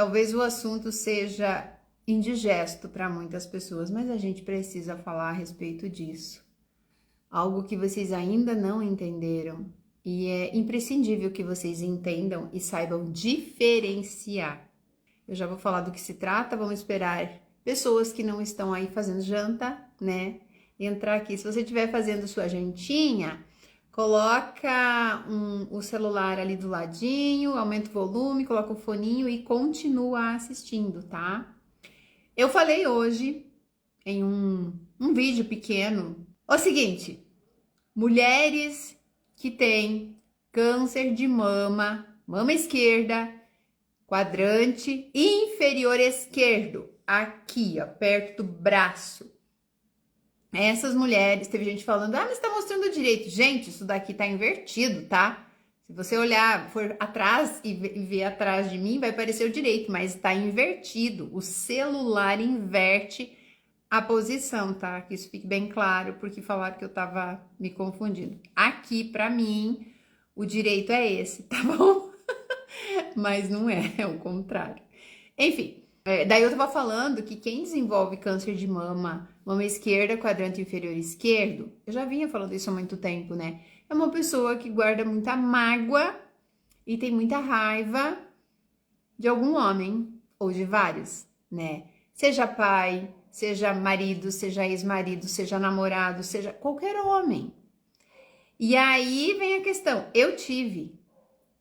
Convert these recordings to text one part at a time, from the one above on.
Talvez o assunto seja indigesto para muitas pessoas, mas a gente precisa falar a respeito disso. Algo que vocês ainda não entenderam e é imprescindível que vocês entendam e saibam diferenciar. Eu já vou falar do que se trata, vamos esperar pessoas que não estão aí fazendo janta, né? Entrar aqui. Se você estiver fazendo sua jantinha, coloca o celular ali do ladinho, aumenta o volume, coloca o foninho e continua assistindo, tá? Eu falei hoje em um vídeo pequeno o seguinte: mulheres que têm câncer de mama, mama esquerda, quadrante inferior esquerdo, aqui, ó, perto do braço. Essas mulheres, teve gente falando, mas tá mostrando direito. Gente, isso daqui tá invertido, tá? Se você olhar, for atrás e ver atrás de mim, vai parecer o direito, mas tá invertido. O celular inverte a posição, tá? Que isso fique bem claro, porque falaram que eu tava me confundindo. Aqui, pra mim, o direito é esse, tá bom? Mas não é o contrário. Enfim. Daí eu tava falando que quem desenvolve câncer de mama, mama esquerda, quadrante inferior esquerdo, eu já vinha falando isso há muito tempo, né? É uma pessoa que guarda muita mágoa e tem muita raiva de algum homem, ou de vários, né? Seja pai, seja marido, seja ex-marido, seja namorado, seja qualquer homem. E aí vem a questão, eu tive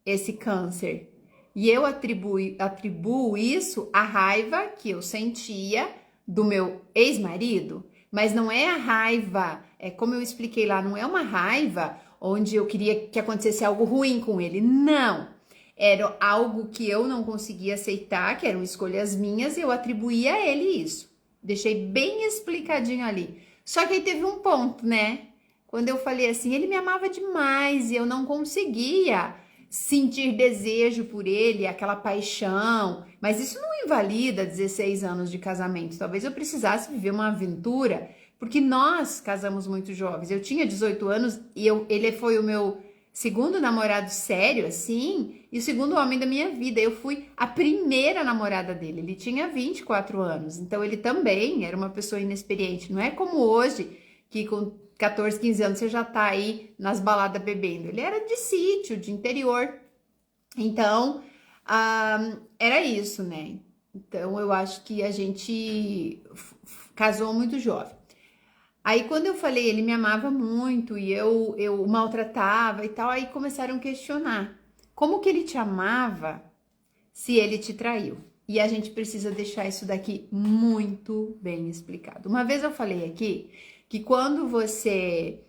esse câncer. E eu atribuo isso à raiva que eu sentia do meu ex-marido, mas não é a raiva, como eu expliquei lá, não é uma raiva onde eu queria que acontecesse algo ruim com ele, não. Era algo que eu não conseguia aceitar, que eram escolhas minhas, e eu atribuía a ele isso. Deixei bem explicadinho ali. Só que aí teve um ponto, né? Quando eu falei assim, ele me amava demais e eu não conseguia sentir desejo por ele, aquela paixão, mas isso não invalida 16 anos de casamento. Talvez eu precisasse viver uma aventura, porque nós casamos muito jovens. Eu tinha 18 anos e ele foi o meu segundo namorado sério, assim, e o segundo homem da minha vida. Eu fui a primeira namorada dele. Ele tinha 24 anos, então ele também era uma pessoa inexperiente. Não é como hoje, que com 14, 15 anos você já tá aí nas baladas bebendo. Ele era de sítio, de interior. Então, era isso, né? Então, eu acho que a gente casou muito jovem. Aí, quando eu falei, ele me amava muito e eu o maltratava e tal, aí começaram a questionar. Como que ele te amava se ele te traiu? E a gente precisa deixar isso daqui muito bem explicado. Uma vez eu falei aqui que quando você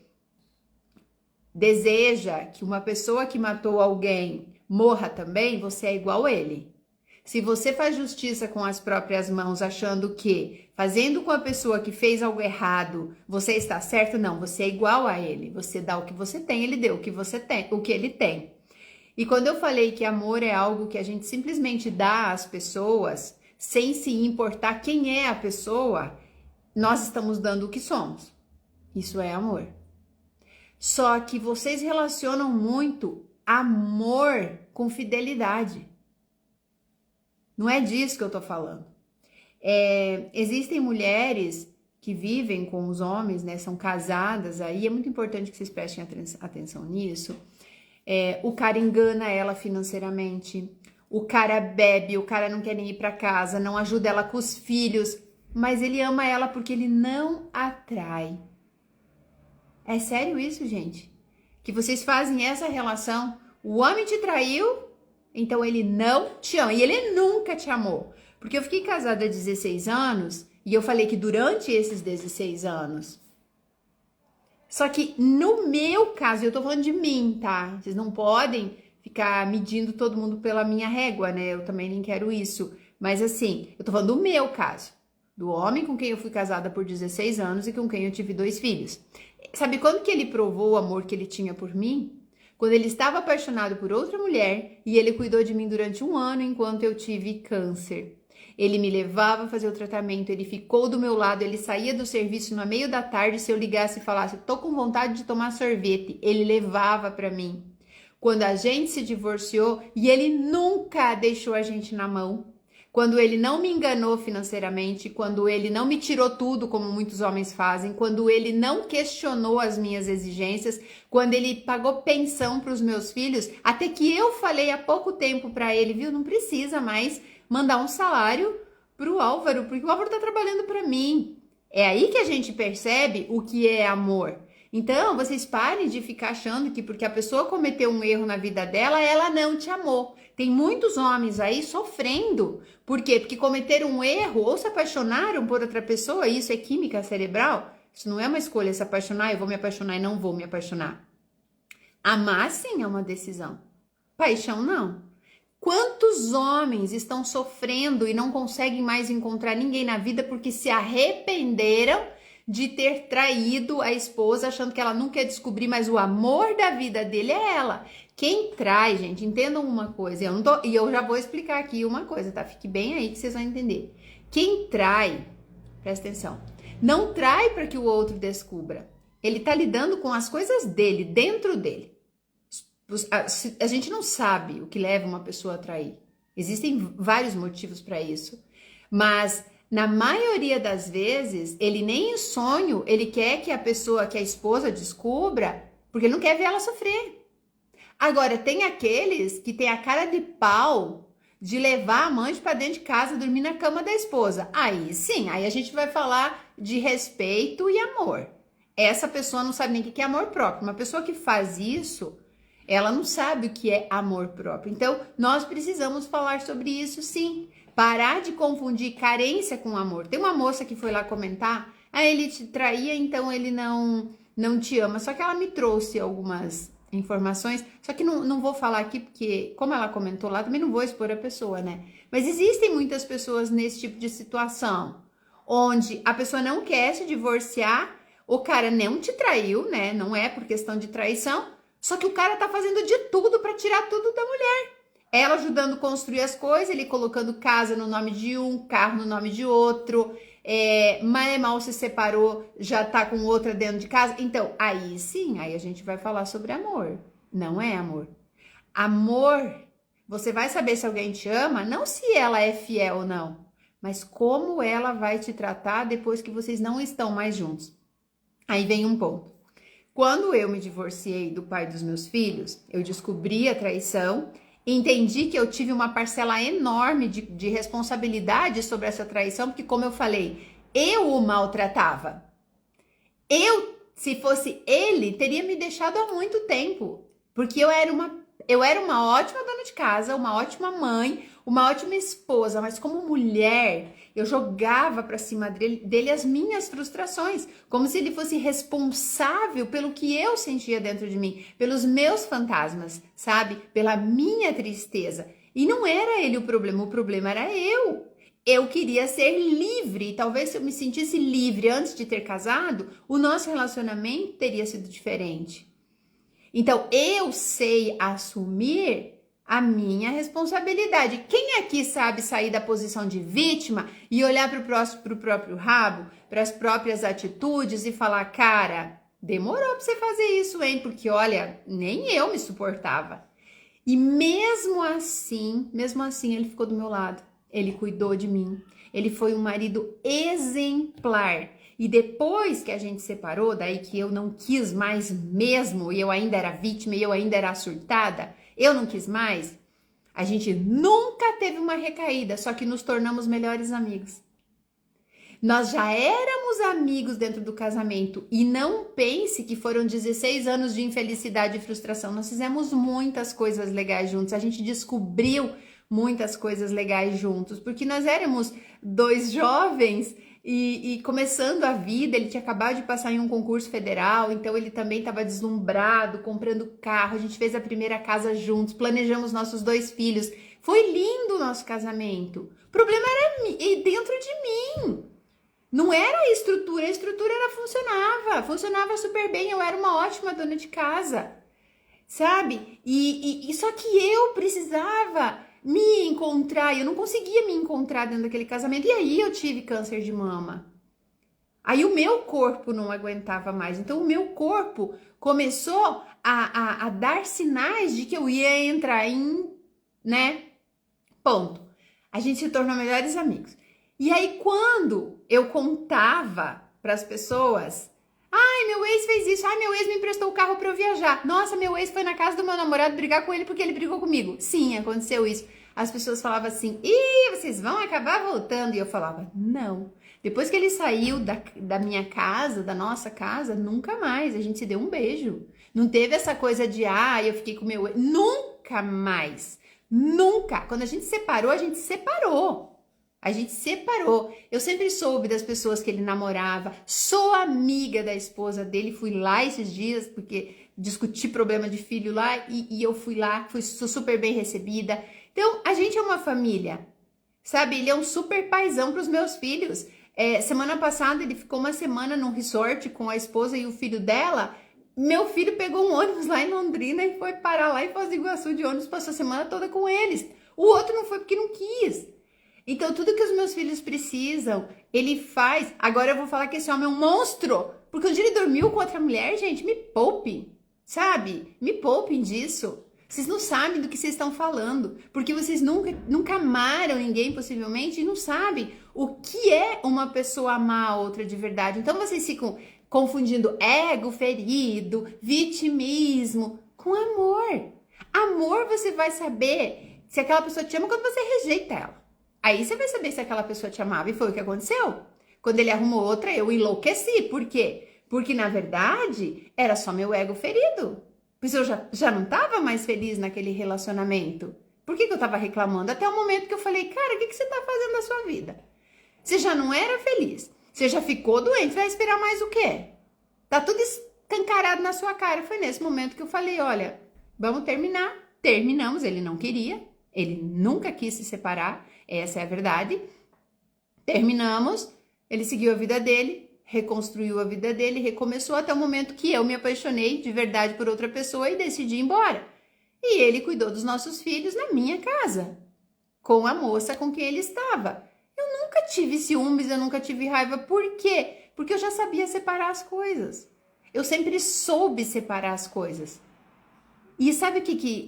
deseja que uma pessoa que matou alguém morra também, você é igual a ele. Se você faz justiça com as próprias mãos, achando que fazendo com a pessoa que fez algo errado, você está certo, não, você é igual a ele. Você dá o que você tem, ele deu o que você tem, o que ele tem. E quando eu falei que amor é algo que a gente simplesmente dá às pessoas, sem se importar quem é a pessoa, nós estamos dando o que somos. Isso é amor. Só que vocês relacionam muito amor com fidelidade. Não é disso que eu tô falando. Existem mulheres que vivem com os homens, né? São casadas aí. É muito importante que vocês prestem atenção nisso. O cara engana ela financeiramente. O cara bebe, o cara não quer nem ir pra casa, não ajuda ela com os filhos. Mas ele ama ela porque ele não atrai. É sério isso, gente? Que vocês fazem essa relação? O homem te traiu, então ele não te ama. E ele nunca te amou. Porque eu fiquei casada há 16 anos e eu falei que durante esses 16 anos. Só que no meu caso, eu tô falando de mim, tá? Vocês não podem ficar medindo todo mundo pela minha régua, né? Eu também nem quero isso. Mas assim, eu tô falando do meu caso. Do homem com quem eu fui casada por 16 anos e com quem eu tive 2 filhos. Sabe quando que ele provou o amor que ele tinha por mim? Quando ele estava apaixonado por outra mulher e ele cuidou de mim durante 1 ano enquanto eu tive câncer. Ele me levava a fazer o tratamento, ele ficou do meu lado, ele saía do serviço no meio da tarde, se eu ligasse e falasse, tô com vontade de tomar sorvete, ele levava para mim. Quando a gente se divorciou, e ele nunca deixou a gente na mão. quando ele não me enganou financeiramente, quando ele não me tirou tudo, como muitos homens fazem, quando ele não questionou as minhas exigências, quando ele pagou pensão para os meus filhos, até que eu falei há pouco tempo para ele, viu, não precisa mais mandar um salário para o Álvaro, porque o Álvaro está trabalhando para mim. É aí que a gente percebe o que é amor. Então, vocês parem de ficar achando que porque a pessoa cometeu um erro na vida dela, ela não te amou. Tem muitos homens aí sofrendo. Por quê? Porque cometeram um erro ou se apaixonaram por outra pessoa, e isso é química cerebral. Isso não é uma escolha se apaixonar, eu vou me apaixonar e não vou me apaixonar. Amar, sim, é uma decisão. Paixão, não. Quantos homens estão sofrendo e não conseguem mais encontrar ninguém na vida porque se arrependeram de ter traído a esposa, achando que ela nunca ia descobrir, mas o amor da vida dele é ela. Quem trai, gente, entendam uma coisa, e eu já vou explicar aqui uma coisa, tá? Fique bem aí que vocês vão entender. Quem trai, presta atenção, não trai para que o outro descubra. Ele tá lidando com as coisas dele, dentro dele. A gente não sabe o que leva uma pessoa a trair. Existem vários motivos para isso, mas na maioria das vezes, ele nem em sonho, ele quer que a pessoa, que a esposa descubra, porque ele não quer ver ela sofrer. Agora, tem aqueles que tem a cara de pau de levar a amante para dentro de casa, dormir na cama da esposa. Aí sim, aí a gente vai falar de respeito e amor. Essa pessoa não sabe nem o que é amor próprio. Uma pessoa que faz isso, ela não sabe o que é amor próprio. Então, nós precisamos falar sobre isso sim. Parar de confundir carência com amor. Tem uma moça que foi lá comentar, ele te traía, então ele não te ama. Só que ela me trouxe algumas informações, só que não vou falar aqui, porque como ela comentou lá, também não vou expor a pessoa, né? Mas existem muitas pessoas nesse tipo de situação, onde a pessoa não quer se divorciar, o cara não te traiu, né? Não é por questão de traição, só que o cara tá fazendo de tudo para tirar tudo da mulher. Ela ajudando a construir as coisas, ele colocando casa no nome de um, carro no nome de outro, mal se separou, já tá com outra dentro de casa. Então, aí sim, aí a gente vai falar sobre amor. Não é amor. Amor, você vai saber se alguém te ama, não se ela é fiel ou não, mas como ela vai te tratar depois que vocês não estão mais juntos. Aí vem um ponto. Quando eu me divorciei do pai dos meus filhos, eu descobri a traição. Entendi que eu tive uma parcela enorme de responsabilidade sobre essa traição, porque como eu falei, eu o maltratava. Se fosse ele, teria me deixado há muito tempo, porque eu era uma ótima dona de casa, uma ótima mãe, uma ótima esposa, mas como mulher, eu jogava para cima dele as minhas frustrações, como se ele fosse responsável pelo que eu sentia dentro de mim, pelos meus fantasmas, sabe? Pela minha tristeza. E não era ele o problema era eu. Eu queria ser livre, e talvez se eu me sentisse livre antes de ter casado, o nosso relacionamento teria sido diferente. Então, eu sei assumir a minha responsabilidade. Quem aqui sabe sair da posição de vítima e olhar para o próprio rabo, para as próprias atitudes e falar, cara, demorou para você fazer isso, hein? Porque, olha, nem eu me suportava. E mesmo assim, ele ficou do meu lado. Ele cuidou de mim. Ele foi um marido exemplar. E depois que a gente separou, daí que eu não quis mais mesmo, e eu ainda era vítima, e eu ainda era surtada, eu não quis mais, a gente nunca teve uma recaída, só que nos tornamos melhores amigos. Nós já éramos amigos dentro do casamento, e não pense que foram 16 anos de infelicidade e frustração. Nós fizemos muitas coisas legais juntos, a gente descobriu muitas coisas legais juntos, porque nós éramos dois jovens e começando a vida. Ele tinha acabado de passar em um concurso federal, então ele também estava deslumbrado, comprando carro. A gente fez a primeira casa juntos, planejamos nossos 2 filhos. Foi lindo o nosso casamento. O problema era dentro de mim. Não era a estrutura ela funcionava super bem. Eu era uma ótima dona de casa, sabe? E só que eu precisava me encontrar, eu não conseguia me encontrar dentro daquele casamento, e aí eu tive câncer de mama. Aí o meu corpo não aguentava mais, então o meu corpo começou a dar sinais de que eu ia entrar em, né, ponto. A gente se tornou melhores amigos. E aí, quando eu contava para as pessoas, ai, meu ex fez isso, ai, meu ex me emprestou o carro para eu viajar. Nossa, meu ex foi na casa do meu namorado brigar com ele porque ele brigou comigo. Sim, aconteceu isso. As pessoas falavam assim, ih, vocês vão acabar voltando. E eu falava, não. Depois que ele saiu da minha casa, da nossa casa, nunca mais. A gente se deu um beijo. Não teve essa coisa de, eu fiquei com meu ex. Nunca mais. Nunca. Quando a gente separou, a gente separou. A gente separou. Eu sempre soube das pessoas que ele namorava. Sou amiga da esposa dele. Fui lá esses dias, porque discuti problema de filho lá. E eu fui lá, sou super bem recebida. Então, a gente é uma família. Sabe? Ele é um super paizão para os meus filhos. Semana passada, ele ficou uma semana num resort com a esposa e o filho dela. Meu filho pegou um ônibus lá em Londrina e foi parar lá em Foz do Iguaçu de ônibus. Passou a semana toda com eles. O outro não foi porque não quis. Então, tudo que os meus filhos precisam, ele faz. Agora eu vou falar que esse homem é um monstro. Porque um dia ele dormiu com outra mulher, gente, me poupe, sabe? Me poupem disso. Vocês não sabem do que vocês estão falando. Porque vocês nunca amaram ninguém, possivelmente, e não sabem o que é uma pessoa amar a outra de verdade. Então, vocês ficam confundindo ego ferido, vitimismo, com amor. Amor, você vai saber se aquela pessoa te ama quando você rejeita ela. Aí você vai saber se aquela pessoa te amava, e foi o que aconteceu. Quando ele arrumou outra, eu enlouqueci. Por quê? Porque, na verdade, era só meu ego ferido. Pois eu já não estava mais feliz naquele relacionamento. Por que eu estava reclamando? Até o momento que eu falei, cara, o que você está fazendo na sua vida? Você já não era feliz. Você já ficou doente, vai esperar mais o quê? Tá tudo escancarado na sua cara. Foi nesse momento que eu falei, olha, vamos terminar. Terminamos, ele não queria. Ele nunca quis se separar. Essa é a verdade. Terminamos, ele seguiu a vida dele, reconstruiu a vida dele, recomeçou até o momento que eu me apaixonei de verdade por outra pessoa e decidi ir embora. E ele cuidou dos nossos filhos na minha casa, com a moça com quem ele estava. Eu nunca tive ciúmes, eu nunca tive raiva. Por quê? Porque eu já sabia separar as coisas. Eu sempre soube separar as coisas. E sabe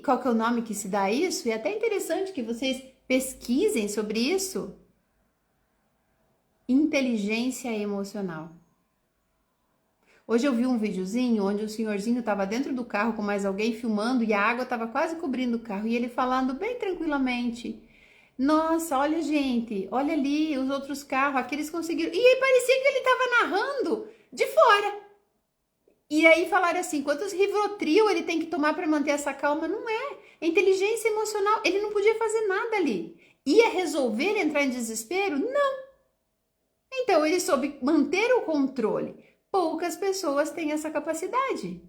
qual que é o nome que se dá a isso? E é até interessante que vocês pesquisem sobre isso. Inteligência emocional. Hoje eu vi um videozinho onde o senhorzinho estava dentro do carro com mais alguém filmando e a água estava quase cobrindo o carro e ele falando bem tranquilamente. Nossa, olha gente, olha ali os outros carros, aqueles conseguiram. E aí parecia que ele estava narrando de fora. E aí falaram assim, quantos Rivotril ele tem que tomar para manter essa calma? Não é. É inteligência emocional. Ele não podia fazer nada ali. Ia resolver entrar em desespero? Não. Então ele soube manter o controle. Poucas pessoas têm essa capacidade.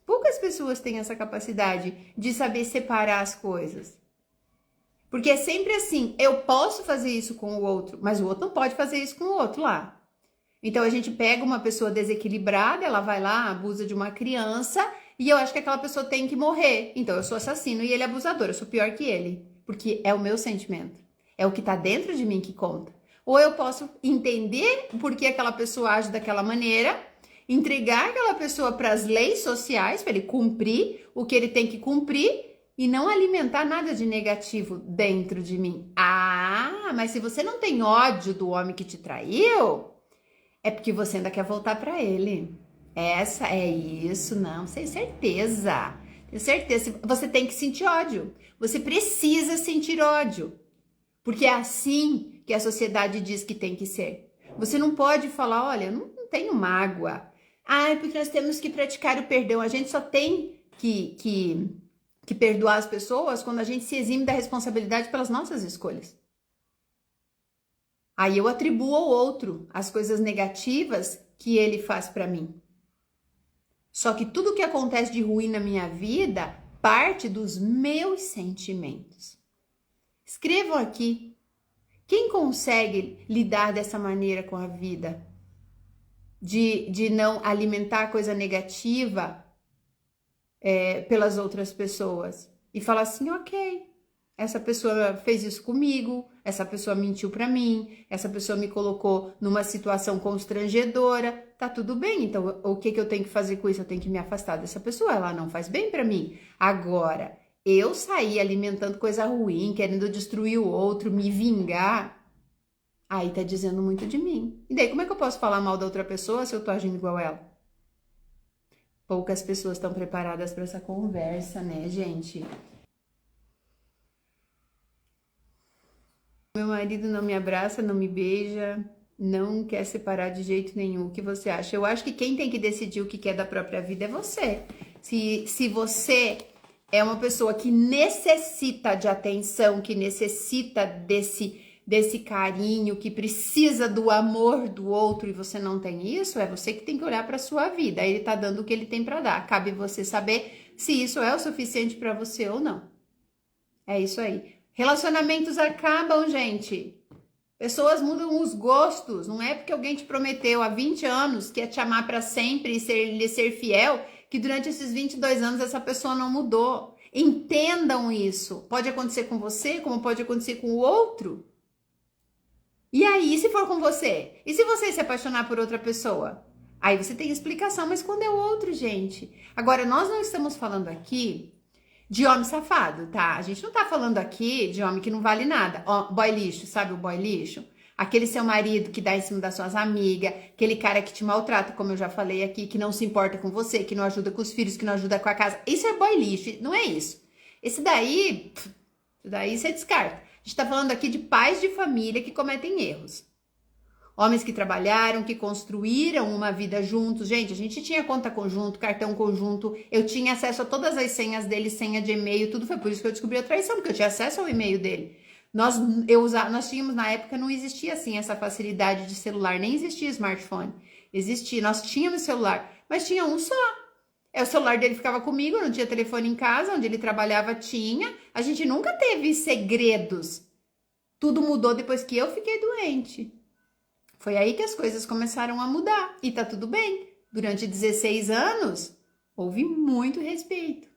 Poucas pessoas têm essa capacidade de saber separar as coisas. Porque é sempre assim, eu posso fazer isso com o outro, mas o outro não pode fazer isso com o outro lá. Então a gente pega uma pessoa desequilibrada, ela vai lá, abusa de uma criança e eu acho que aquela pessoa tem que morrer. Então eu sou assassino e ele é abusador, eu sou pior que ele. Porque é o meu sentimento, é o que tá dentro de mim que conta. Ou eu posso entender por que aquela pessoa age daquela maneira, entregar aquela pessoa para as leis sociais, para ele cumprir o que ele tem que cumprir e não alimentar nada de negativo dentro de mim. Mas se você não tem ódio do homem que te traiu, é porque você ainda quer voltar para ele. Essa é isso, não, tenho certeza. Tenho certeza. Você tem que sentir ódio. Você precisa sentir ódio. Porque é assim que a sociedade diz que tem que ser. Você não pode falar, olha, eu não tenho mágoa. É porque nós temos que praticar o perdão. A gente só tem que perdoar as pessoas quando a gente se exime da responsabilidade pelas nossas escolhas. Aí eu atribuo ao outro as coisas negativas que ele faz para mim. Só que tudo que acontece de ruim na minha vida parte dos meus sentimentos. Escrevam aqui. Quem consegue lidar dessa maneira com a vida? De não alimentar coisa negativa pelas outras pessoas. E falar assim, ok, essa pessoa fez isso comigo, essa pessoa mentiu pra mim, essa pessoa me colocou numa situação constrangedora, tá tudo bem, então o que eu tenho que fazer com isso? Eu tenho que me afastar dessa pessoa, ela não faz bem pra mim. Agora, Eu sair alimentando coisa ruim, querendo destruir o outro, me vingar, aí tá dizendo muito de mim. E daí, como é que eu posso falar mal da outra pessoa se eu tô agindo igual ela? Poucas pessoas estão preparadas para essa conversa, né, gente? Meu marido não me abraça, não me beija, não quer separar de jeito nenhum. O que você acha? Eu acho que quem tem que decidir o que quer da própria vida é você. Se você é uma pessoa que necessita de atenção, que necessita desse carinho, que precisa do amor do outro e você não tem isso, é você que tem que olhar para sua vida. Ele tá dando o que ele tem para dar. Cabe você saber se isso é o suficiente para você ou não. É isso aí. Relacionamentos acabam, gente. Pessoas mudam os gostos. Não é porque alguém te prometeu há 20 anos que ia te amar para sempre e lhe ser fiel, que durante esses 22 anos essa pessoa não mudou. Entendam isso. Pode acontecer com você, como pode acontecer com o outro. E aí, se for com você? E se você se apaixonar por outra pessoa? Aí você tem explicação, mas quando é o outro, gente? Agora, nós não estamos falando aqui de homem safado, tá? A gente não tá falando aqui de homem que não vale nada. Ó, boy lixo, sabe o boy lixo? Aquele seu marido que dá em cima das suas amigas, aquele cara que te maltrata, como eu já falei aqui, que não se importa com você, que não ajuda com os filhos, que não ajuda com a casa. Isso é boy lixo, não é isso. Esse daí você descarta. A gente tá falando aqui de pais de família que cometem erros. Homens que trabalharam, que construíram uma vida juntos. Gente, a gente tinha conta conjunto, cartão conjunto. Eu tinha acesso a todas as senhas dele, senha de e-mail, tudo. Foi por isso que eu descobri a traição, porque eu tinha acesso ao e-mail dele. Nós tínhamos, na época, não existia assim essa facilidade de celular, nem existia smartphone. Existia, nós tínhamos celular, mas tinha um só. O celular dele ficava comigo, não tinha telefone em casa, onde ele trabalhava tinha. A gente nunca teve segredos. Tudo mudou depois que eu fiquei doente. Foi aí que as coisas começaram a mudar. E tá tudo bem. Durante 16 anos, houve muito respeito.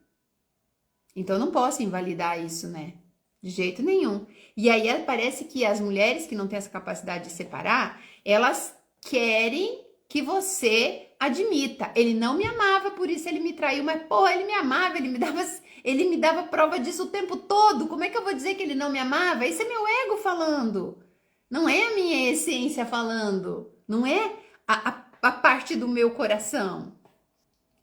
Então não posso invalidar isso, né? De jeito nenhum. E aí parece que as mulheres que não têm essa capacidade de separar, elas querem que você admita. Ele não me amava, por isso ele me traiu. Mas, pô, ele me amava, ele me dava prova disso o tempo todo. Como é que eu vou dizer que ele não me amava? Isso é meu ego falando. Não é a minha essência falando. Não é a parte do meu coração.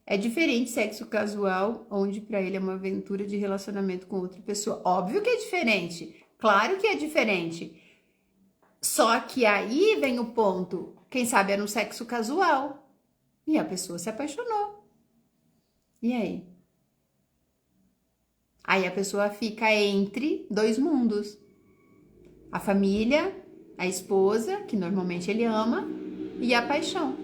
É diferente sexo casual, onde para ele é uma aventura de relacionamento com outra pessoa. Óbvio que é diferente. Claro que é diferente. Só que aí vem o ponto. Quem sabe era um sexo casual. E a pessoa se apaixonou. E aí? Aí a pessoa fica entre dois mundos. A família, a esposa, que normalmente ele ama, e a paixão.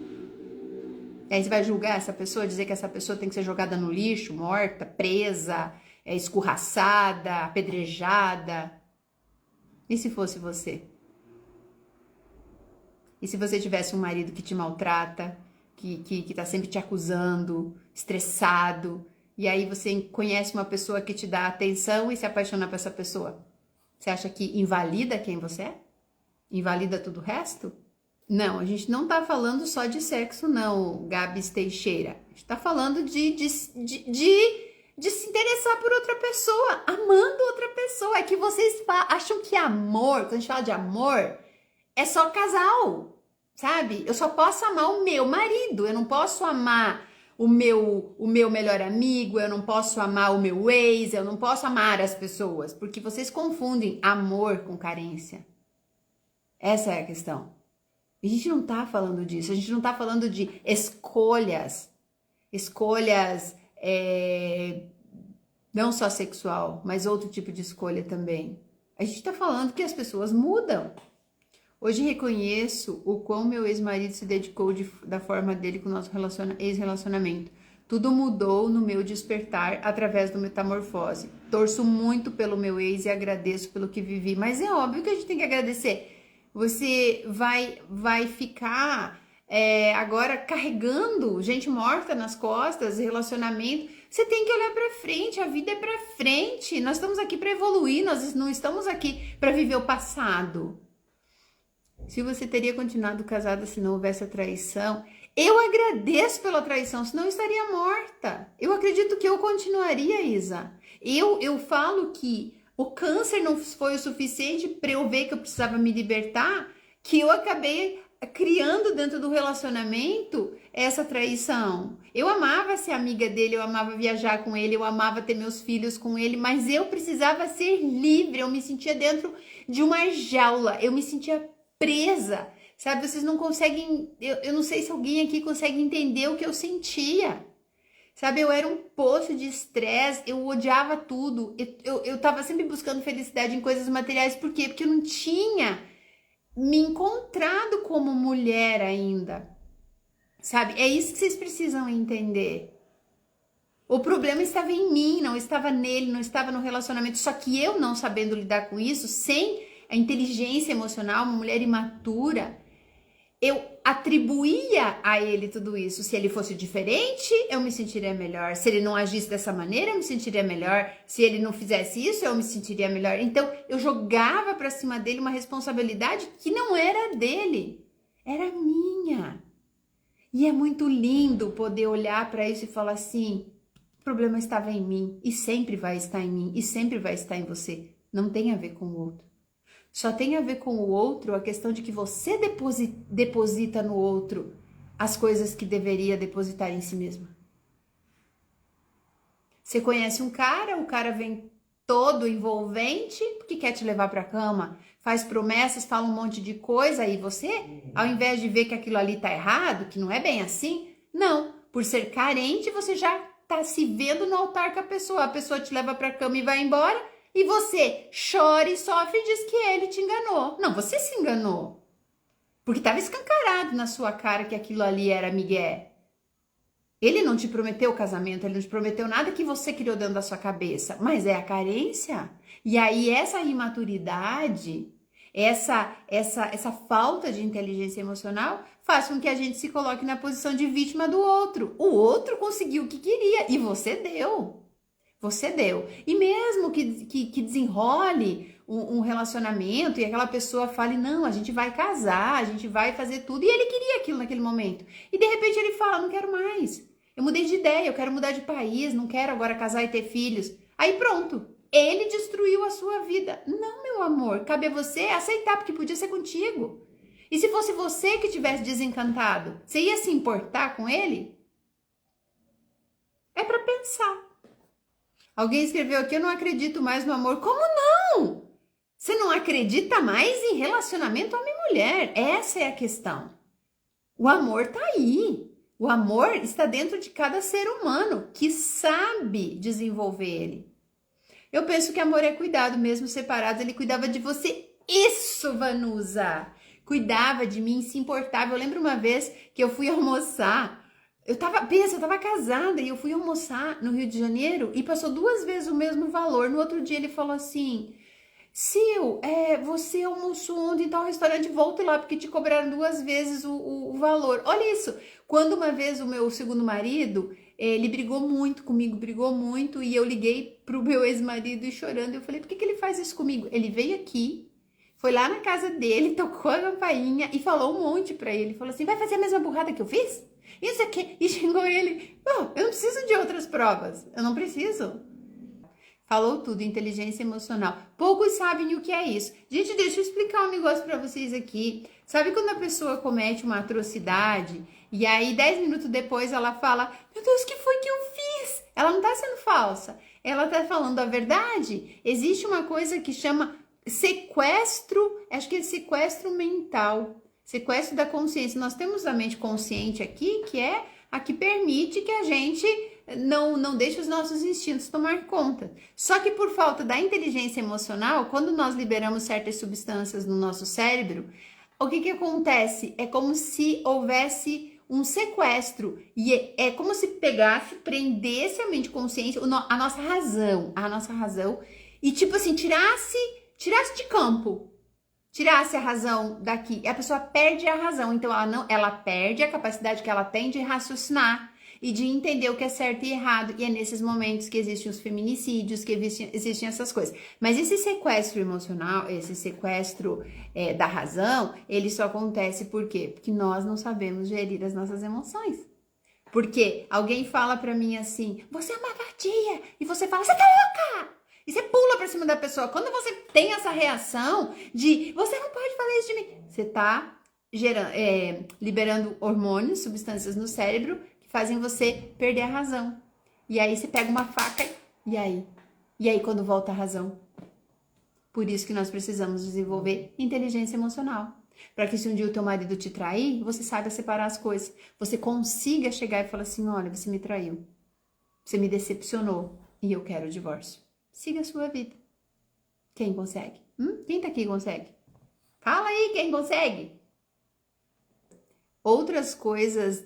E aí você vai julgar essa pessoa, dizer que essa pessoa tem que ser jogada no lixo, morta, presa, escorraçada, apedrejada. E se fosse você? E se você tivesse um marido que te maltrata, que tá sempre te acusando, estressado, e aí você conhece uma pessoa que te dá atenção e se apaixona por essa pessoa? Você acha que invalida quem você é? Invalida tudo o resto? Não, a gente não tá falando só de sexo, não, Gabs Teixeira. A gente tá falando de se interessar por outra pessoa, amando outra pessoa. É que vocês acham que amor, quando a gente fala de amor, é só casal, sabe? Eu só posso amar o meu marido, eu não posso amar o meu melhor amigo, eu não posso amar o meu ex, eu não posso amar as pessoas, porque vocês confundem amor com carência. Essa é a questão. A gente não tá falando disso, a gente não tá falando de escolhas, não só sexual, mas outro tipo de escolha também. A gente tá falando que as pessoas mudam. Hoje reconheço o quão meu ex-marido se dedicou da forma dele com o nosso ex-relacionamento. Tudo mudou no meu despertar através do metamorfose. Torço muito pelo meu ex e agradeço pelo que vivi, mas é óbvio que a gente tem que agradecer. Você vai ficar agora carregando gente morta nas costas, relacionamento. Você tem que olhar para frente, a vida é para frente. Nós estamos aqui para evoluir, nós não estamos aqui para viver o passado. Se você teria continuado casada se não houvesse a traição, eu agradeço pela traição, senão eu estaria morta. Eu acredito que eu continuaria, Isa. Eu falo que o câncer não foi o suficiente para eu ver que eu precisava me libertar, que eu acabei criando dentro do relacionamento essa traição. Eu amava ser amiga dele, eu amava viajar com ele, eu amava ter meus filhos com ele, mas eu precisava ser livre, eu me sentia dentro de uma jaula, eu me sentia presa, sabe? Vocês não conseguem, eu não sei se alguém aqui consegue entender o que eu sentia. Sabe, eu era um poço de estresse, eu odiava tudo, eu tava sempre buscando felicidade em coisas materiais, por quê? Porque eu não tinha me encontrado como mulher ainda, sabe? É isso que vocês precisam entender. O problema estava em mim, não estava nele, não estava no relacionamento, só que eu não sabendo lidar com isso, sem a inteligência emocional, uma mulher imatura, eu atribuía a ele tudo isso. Se ele fosse diferente, eu me sentiria melhor. Se ele não agisse dessa maneira, eu me sentiria melhor. Se ele não fizesse isso, eu me sentiria melhor. Então, eu jogava para cima dele uma responsabilidade que não era dele, era minha. E é muito lindo poder olhar para isso e falar assim: o problema estava em mim e sempre vai estar em mim e sempre vai estar em você. Não tem a ver com o outro. Só tem a ver com o outro a questão de que você deposita no outro as coisas que deveria depositar em si mesma. Você conhece um cara, o cara vem todo envolvente porque quer te levar para a cama, faz promessas, fala um monte de coisa, e você, ao invés de ver que aquilo ali tá errado, que não é bem assim, não, por ser carente, você já tá se vendo no altar com a pessoa te leva para a cama e vai embora. E você chora e sofre e diz que ele te enganou. Não, você se enganou. Porque estava escancarado na sua cara que aquilo ali era migué. Ele não te prometeu casamento, ele não te prometeu nada que você criou dentro da sua cabeça. Mas é a carência. E aí essa imaturidade, essa falta de inteligência emocional faz com que a gente se coloque na posição de vítima do outro. O outro conseguiu o que queria e você deu. Você deu. E mesmo que desenrole um relacionamento e aquela pessoa fale, não, a gente vai casar, a gente vai fazer tudo. E ele queria aquilo naquele momento. E de repente ele fala, não quero mais. Eu mudei de ideia, eu quero mudar de país, não quero agora casar e ter filhos. Aí pronto, ele destruiu a sua vida. Não, meu amor, cabe a você aceitar, porque podia ser contigo. E se fosse você que tivesse desencantado, você ia se importar com ele? É para pensar. Alguém escreveu aqui, eu não acredito mais no amor. Como não? Você não acredita mais em relacionamento homem-mulher? Essa é a questão. O amor tá aí. O amor está dentro de cada ser humano que sabe desenvolver ele. Eu penso que amor é cuidado, mesmo separados, ele cuidava de você. Isso, Vanusa! Cuidava de mim, se importava. Eu lembro uma vez que eu fui almoçar. Eu tava casada e eu fui almoçar no Rio de Janeiro e passou 2 vezes o mesmo valor. No outro dia ele falou assim, Sil, você almoçou ontem em tal restaurante, volte lá porque te cobraram 2 vezes o valor. Olha isso, quando uma vez o meu segundo marido, ele brigou muito comigo, brigou muito, e eu liguei pro meu ex-marido e chorando, eu falei, por que ele faz isso comigo? Ele veio aqui, foi lá na casa dele, tocou a campainha e falou um monte pra ele, falou assim, vai fazer a mesma burrada que eu fiz? Isso aqui, e xingou ele. Oh, eu não preciso de outras provas, eu não preciso. Falou tudo, inteligência emocional. Poucos sabem o que é isso. Gente, deixa eu explicar um negócio pra vocês aqui. Sabe quando a pessoa comete uma atrocidade e aí 10 minutos depois ela fala, meu Deus, o que foi que eu fiz? Ela não tá sendo falsa, ela tá falando a verdade. Existe uma coisa que chama sequestro, acho que é sequestro mental. Sequestro da consciência. Nós temos a mente consciente aqui, que é a que permite que a gente não deixe os nossos instintos tomar conta. Só que por falta da inteligência emocional, quando nós liberamos certas substâncias no nosso cérebro, o que acontece? É como se houvesse um sequestro. E é como se pegasse, prendesse a mente consciente, a nossa razão, e tipo assim, tirasse de campo. Tirasse a razão daqui, a pessoa perde a razão, então ela perde a capacidade que ela tem de raciocinar e de entender o que é certo e errado, e é nesses momentos que existem os feminicídios, que existem essas coisas. Mas esse sequestro emocional, esse sequestro da razão, ele só acontece por quê? Porque nós não sabemos gerir as nossas emoções. Porque alguém fala pra mim assim, você é uma vadia, e você fala, você tá louca! E você pula pra cima da pessoa. Quando você tem essa reação de, você não pode falar isso de mim, você tá liberando hormônios, substâncias no cérebro que fazem você perder a razão. E aí você pega uma faca, e aí? E aí quando volta a razão? Por isso que nós precisamos desenvolver inteligência emocional. Para que se um dia o teu marido te trair, você saiba separar as coisas. Você consiga chegar e falar assim, olha, você me traiu. Você me decepcionou e eu quero o divórcio. Siga a sua vida. Quem consegue? Quem tá aqui consegue? Fala aí, quem consegue? Outras coisas,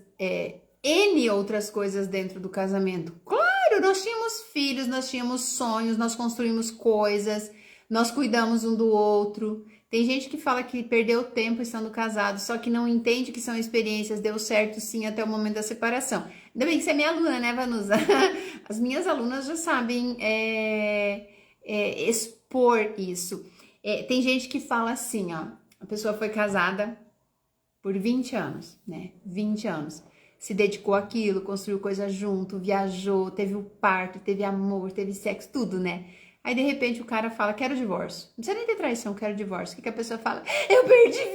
N outras coisas dentro do casamento. Claro, nós tínhamos filhos, nós tínhamos sonhos, nós construímos coisas, nós cuidamos um do outro. Tem gente que fala que perdeu tempo estando casado, só que não entende que são experiências, deu certo sim até o momento da separação. Ainda bem que você é minha aluna, né, Vanusa? As minhas alunas já sabem expor isso. Tem gente que fala assim, ó, a pessoa foi casada por 20 anos, né? 20 anos. Se dedicou àquilo, construiu coisa junto, viajou, teve o parto, teve amor, teve sexo, tudo, né? Aí, de repente, o cara fala, quero divórcio. Não precisa nem ter traição, quero divórcio. O que a pessoa fala? Eu perdi 20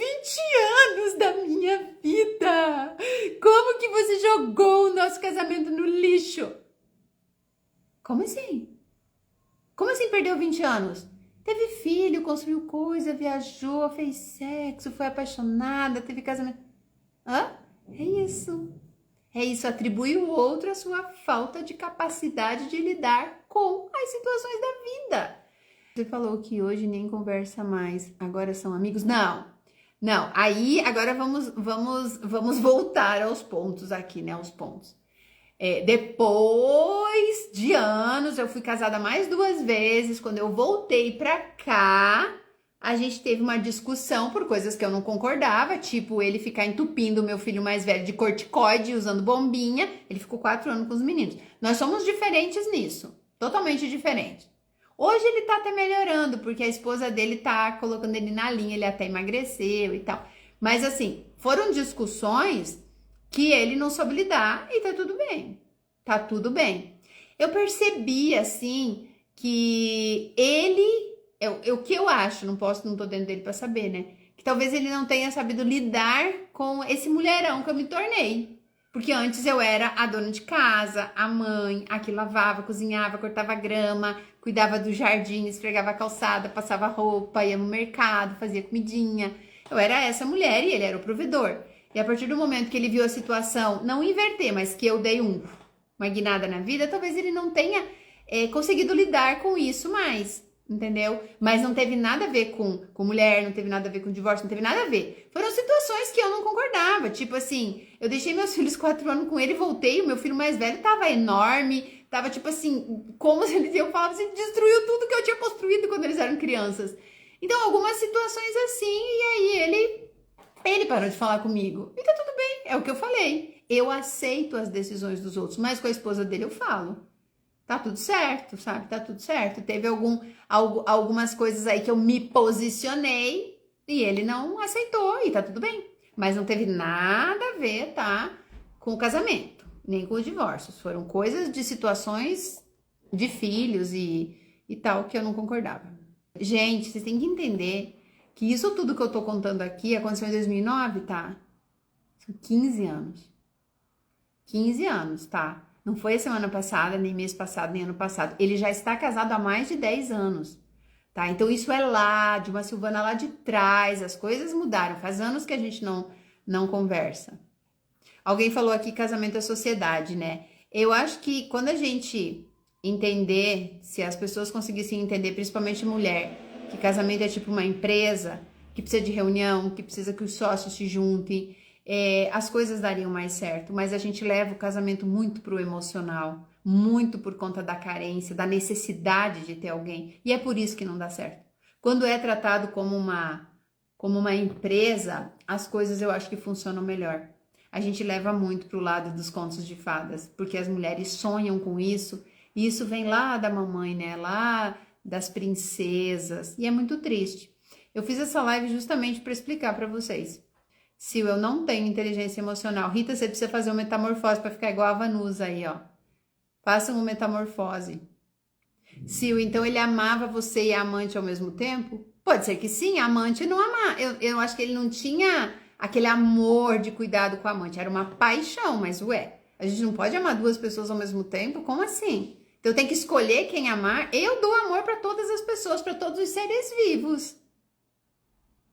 anos da minha vida. Como que você jogou o nosso casamento no lixo? Como assim? Como assim perdeu 20 anos? Teve filho, construiu coisa, viajou, fez sexo, foi apaixonada, teve casamento. Hã? É isso. É isso, atribui o outro a sua falta de capacidade de lidar com as situações da vida. Você falou que hoje nem conversa mais, agora são amigos? Não, não. Aí, agora vamos voltar aos pontos aqui, né? Aos pontos. Depois de anos, eu fui casada mais 2 vezes. Quando eu voltei pra cá, a gente teve uma discussão por coisas que eu não concordava, tipo ele ficar entupindo o meu filho mais velho de corticoide usando bombinha. Ele ficou 4 anos com os meninos. Nós somos diferentes nisso, totalmente diferentes. Hoje ele tá até melhorando, porque a esposa dele tá colocando ele na linha, ele até emagreceu e tal. Mas assim, foram discussões que ele não soube lidar e tá tudo bem. Tá tudo bem. Eu percebi, assim, que ele... o que eu acho, não tô dentro dele pra saber, né? Que talvez ele não tenha sabido lidar com esse mulherão que eu me tornei. Porque antes eu era a dona de casa, a mãe, a que lavava, cozinhava, cortava grama, cuidava do jardim, esfregava a calçada, passava roupa, ia no mercado, fazia comidinha. Eu era essa mulher e ele era o provedor. E a partir do momento que ele viu a situação, não inverter, mas que eu dei uma guinada na vida, talvez ele não tenha conseguido lidar com isso mais, entendeu? Mas não teve nada a ver com mulher, não teve nada a ver com divórcio, não teve nada a ver. Foram situações que eu não concordava, tipo assim, eu deixei meus filhos 4 anos com ele, voltei, o meu filho mais velho tava enorme, tava tipo assim, como se eles iam falar, você destruiu tudo que eu tinha construído quando eles eram crianças. Então, algumas situações assim, e aí ele parou de falar comigo. E tá tudo bem, é o que eu falei. Eu aceito as decisões dos outros, mas com a esposa dele eu falo. Tá tudo certo, sabe? Tá tudo certo. Teve algumas coisas aí que eu me posicionei e ele não aceitou e tá tudo bem. Mas não teve nada a ver, tá? Com o casamento, nem com o divórcio. Foram coisas de situações de filhos e tal que eu não concordava. Gente, vocês têm que entender que isso tudo que eu tô contando aqui aconteceu em 2009, tá? São 15 anos. 15 anos, tá? Não foi a semana passada, nem mês passado, nem ano passado. Ele já está casado há mais de 10 anos, tá? Então isso é lá, de uma Silvana lá de trás, as coisas mudaram. Faz anos que a gente não conversa. Alguém falou aqui casamento é sociedade, né? Eu acho que quando a gente entender, se as pessoas conseguissem entender, principalmente mulher, que casamento é tipo uma empresa, que precisa de reunião, que precisa que os sócios se juntem, as coisas dariam mais certo. Mas a gente leva o casamento muito pro emocional, muito por conta da carência, da necessidade de ter alguém. E é por isso que não dá certo. Quando é tratado como uma empresa, as coisas eu acho que funcionam melhor. A gente leva muito pro lado dos contos de fadas, porque as mulheres sonham com isso, e isso vem lá da mamãe, né? Lá das princesas, e é muito triste. Eu fiz essa live justamente para explicar para vocês Sil, eu não tenho inteligência emocional. Rita, você precisa fazer uma metamorfose para ficar igual a Vanusa aí, ó. Faça uma metamorfose. Sil, então ele amava você e a amante ao mesmo tempo? Pode ser que sim, a amante não amava. Eu acho que ele não tinha aquele amor de cuidado com a amante. Era uma paixão, mas ué, a gente não pode amar duas pessoas ao mesmo tempo? Como assim? Então tem que escolher quem amar. Eu dou amor para todas as pessoas, para todos os seres vivos.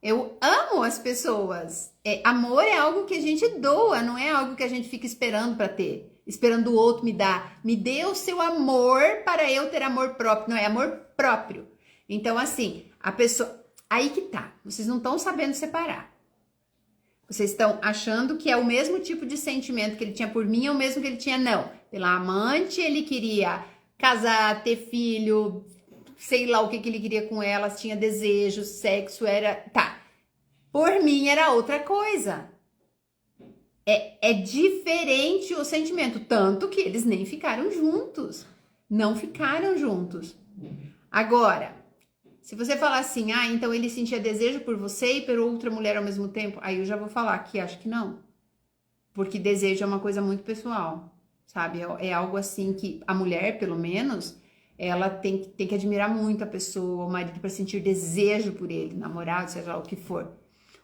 Eu amo as pessoas. Amor é algo que a gente doa, não é algo que a gente fica esperando para ter. Esperando o outro me dar. Me dê o seu amor para eu ter amor próprio. Não, é amor próprio. Então, assim, a pessoa... Aí que tá. Vocês não estão sabendo separar. Vocês estão achando que é o mesmo tipo de sentimento que ele tinha por mim, é o mesmo que ele tinha, não. Pela amante, ele queria casar, ter filho, sei lá o que ele queria com ela, tinha desejo, sexo, era... Tá. Por mim era outra coisa. É diferente o sentimento, tanto que eles nem ficaram juntos. Não ficaram juntos. Agora, se você falar assim, então ele sentia desejo por você e por outra mulher ao mesmo tempo, aí eu já vou falar que acho que não. Porque desejo é uma coisa muito pessoal, sabe? É algo assim que a mulher, pelo menos, ela tem que admirar muito a pessoa, o marido, para sentir desejo por ele, namorado, seja lá o que for.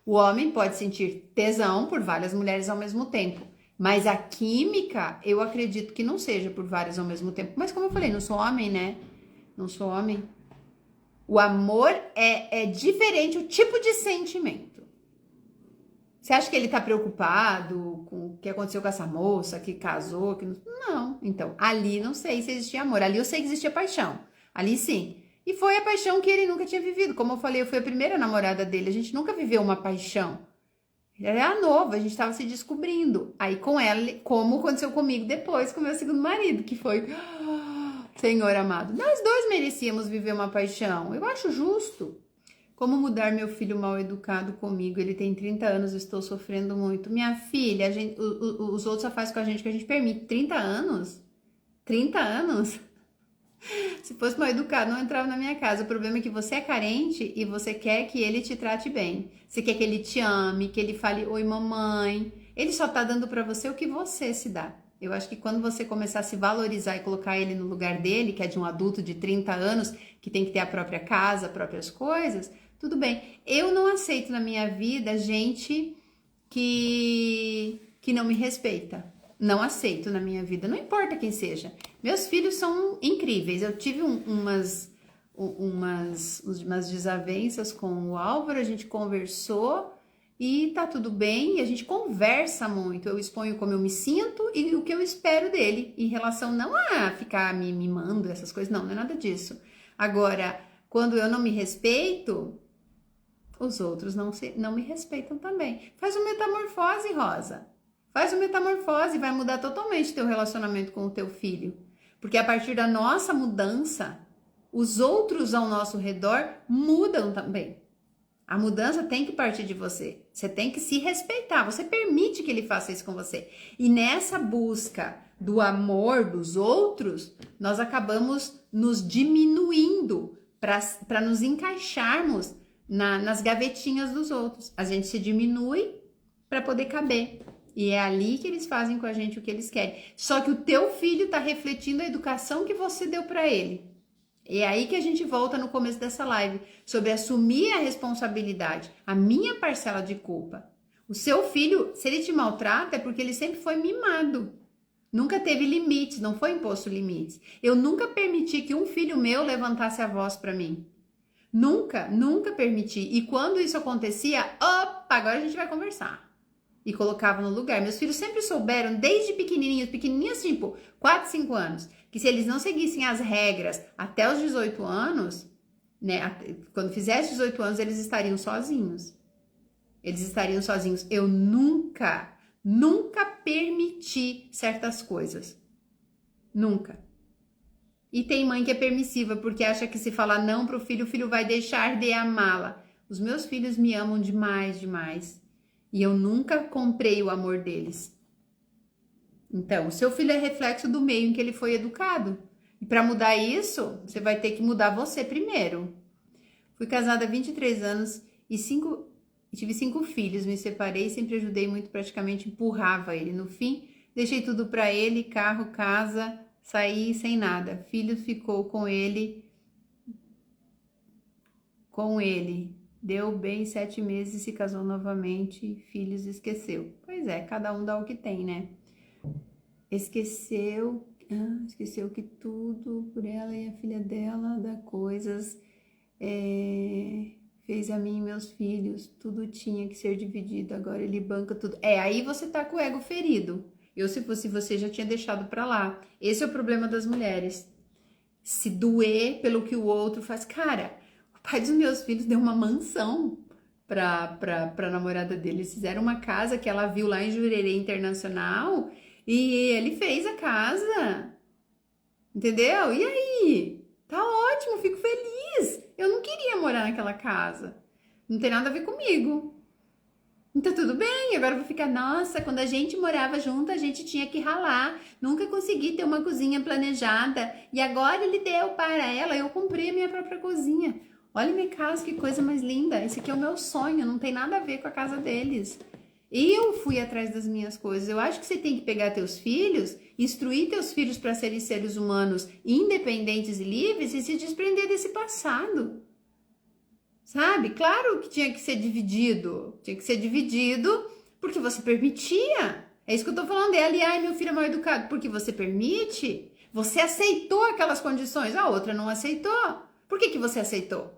O homem pode sentir tesão por várias mulheres ao mesmo tempo, mas a química, eu acredito que não seja por várias ao mesmo tempo. Mas como eu falei, não sou homem, né? Não sou homem. O amor é diferente, o tipo de sentimento. Você acha que ele tá preocupado com o que aconteceu com essa moça que casou? Não. Então, ali não sei se existia amor. Ali eu sei que existia paixão. Ali sim. E foi a paixão que ele nunca tinha vivido. Como eu falei, eu fui a primeira namorada dele. A gente nunca viveu uma paixão. Ela era nova, a gente estava se descobrindo. Aí com ela, como aconteceu comigo depois, com o meu segundo marido, que foi... Senhor amado, nós dois merecíamos viver uma paixão. Eu acho justo. Como mudar meu filho mal educado comigo? Ele tem 30 anos, estou sofrendo muito. Minha filha, os outros só fazem com a gente o que a gente permite. 30 anos? 30 anos? Se fosse mal educado, não entrava na minha casa. O problema é que você é carente e você quer que ele te trate bem. Você quer que ele te ame, que ele fale, oi mamãe. Ele só tá dando pra você o que você se dá. Eu acho que quando você começar a se valorizar e colocar ele no lugar dele, que é de um adulto de 30 anos, que tem que ter a própria casa, as próprias coisas, tudo bem. Eu não aceito na minha vida gente que não me respeita. Não aceito na minha vida, não importa quem seja. Meus filhos são incríveis. Eu tive umas desavenças com o Álvaro, a gente conversou e tá tudo bem. E a gente conversa muito. Eu exponho como eu me sinto e o que eu espero dele em relação não a ficar me mimando, essas coisas, não é nada disso. Agora, quando eu não me respeito, os outros não me respeitam também. Faz uma metamorfose, Rosa. Faz uma metamorfose, vai mudar totalmente teu relacionamento com o teu filho. Porque a partir da nossa mudança, os outros ao nosso redor mudam também. A mudança tem que partir de você. Você tem que se respeitar. Você permite que ele faça isso com você. E nessa busca do amor dos outros, nós acabamos nos diminuindo para nos encaixarmos nas gavetinhas dos outros. A gente se diminui para poder caber. E é ali que eles fazem com a gente o que eles querem. Só que o teu filho está refletindo a educação que você deu para ele. É aí que a gente volta no começo dessa live, sobre assumir a responsabilidade, a minha parcela de culpa. O seu filho, se ele te maltrata, é porque ele sempre foi mimado. Nunca teve limites, não foi imposto limites. Eu nunca permiti que um filho meu levantasse a voz para mim. Nunca permiti. E quando isso acontecia, opa, agora a gente vai conversar. E colocava no lugar. Meus filhos sempre souberam, desde pequenininhos, tipo 4, 5 anos, que se eles não seguissem as regras até os 18 anos, né, quando fizesse 18 anos, eles estariam sozinhos. Eles estariam sozinhos. Eu nunca permiti certas coisas. Nunca. E tem mãe que é permissiva, porque acha que se falar não pro filho, o filho vai deixar de amá-la. Os meus filhos me amam demais. E eu nunca comprei o amor deles. Então, o seu filho é reflexo do meio em que ele foi educado. E para mudar isso, você vai ter que mudar você primeiro. Fui casada há 23 anos e 5 tive 5 filhos, me separei, sempre ajudei muito, praticamente empurrava ele. No fim, deixei tudo para ele, carro, casa, saí sem nada. Filho ficou com ele. Deu bem 7 meses, se casou novamente, filhos esqueceu. Pois é, cada um dá o que tem, né? Esqueceu que tudo por ela e a filha dela dá coisas, fez a mim e meus filhos, tudo tinha que ser dividido, agora ele banca tudo. Aí você tá com o ego ferido. Eu, se fosse você, já tinha deixado pra lá. Esse é o problema das mulheres. Se doer pelo que o outro faz. Cara, o pai dos meus filhos deu uma mansão pra namorada dele. Eles fizeram uma casa que ela viu lá em Jurerê Internacional e ele fez a casa. Entendeu? E aí? Tá ótimo, fico feliz. Eu não queria morar naquela casa. Não tem nada a ver comigo. Então tudo bem, agora eu vou ficar, nossa, quando a gente morava junto, a gente tinha que ralar, nunca consegui ter uma cozinha planejada, e agora ele deu para ela, eu comprei a minha própria cozinha. Olha minha casa, que coisa mais linda, esse aqui é o meu sonho, não tem nada a ver com a casa deles. Eu fui atrás das minhas coisas. Eu acho que você tem que pegar teus filhos, instruir teus filhos para serem seres humanos independentes e livres e se desprender desse passado. Sabe? Claro que tinha que ser dividido. Tinha que ser dividido porque você permitia. É isso que eu tô falando. Ela, ai, meu filho é mal educado. Porque você permite. Você aceitou aquelas condições. A outra não aceitou. Por que você aceitou?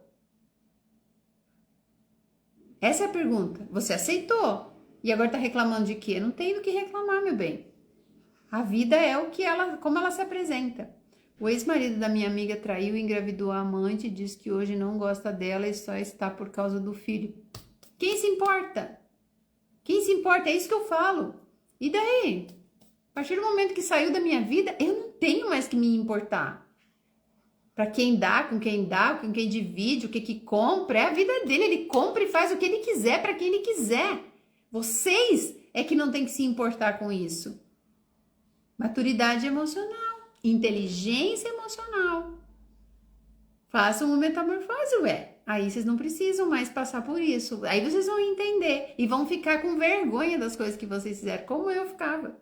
Essa é a pergunta. Você aceitou. E agora tá reclamando de quê? Não tem do que reclamar, meu bem. A vida é o que ela, como ela se apresenta. O ex-marido da minha amiga traiu e engravidou a amante e diz que hoje não gosta dela e só está por causa do filho. Quem se importa? Quem se importa? É isso que eu falo. E daí? A partir do momento que saiu da minha vida, eu não tenho mais que me importar. Para quem dá, com quem divide, o que compra, é a vida dele. Ele compra e faz o que ele quiser para quem ele quiser. Vocês é que não tem que se importar com isso. Maturidade emocional. Inteligência emocional. Façam uma metamorfose, ué. Aí vocês não precisam mais passar por isso. Aí vocês vão entender e vão ficar com vergonha das coisas que vocês fizeram, como eu ficava.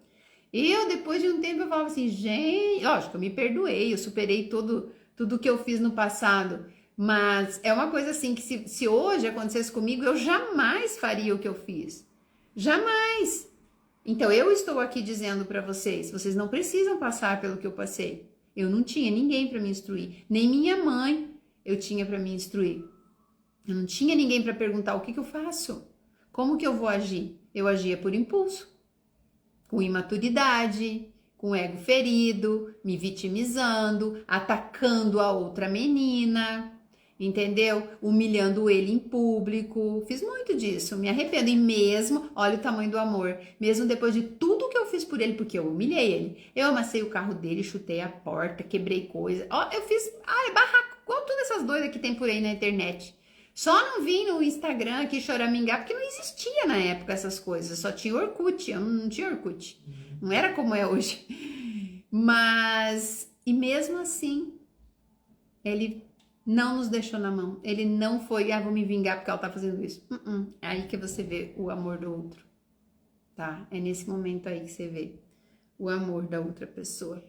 Eu, depois de um tempo, eu falava assim, gente, lógico, eu me perdoei, eu superei tudo que eu fiz no passado. Mas é uma coisa assim que se hoje acontecesse comigo, eu jamais faria o que eu fiz. Jamais. Então, eu estou aqui dizendo para vocês não precisam passar pelo que eu passei. Eu não tinha ninguém para me instruir, nem minha mãe eu tinha para me instruir. Eu não tinha ninguém para perguntar o que eu faço, como que eu vou agir. Eu agia por impulso, com imaturidade, com ego ferido, me vitimizando, atacando a outra menina, entendeu? Humilhando ele em público. Fiz muito disso, me arrependo. E mesmo, olha o tamanho do amor, mesmo depois de tudo que eu fiz por ele, porque eu humilhei ele. Eu amassei o carro dele, chutei a porta, quebrei coisa. Ó, eu fiz, barraco, igual todas essas doidas que tem por aí na internet. Só não vim no Instagram aqui choramingar, porque não existia na época essas coisas. Só tinha Orkut, eu não tinha Orkut. Não era como é hoje. Mas, e mesmo assim, ele não nos deixou na mão. Ele não foi, vou me vingar porque ela tá fazendo isso. É aí que você vê o amor do outro, tá? É nesse momento aí que você vê o amor da outra pessoa.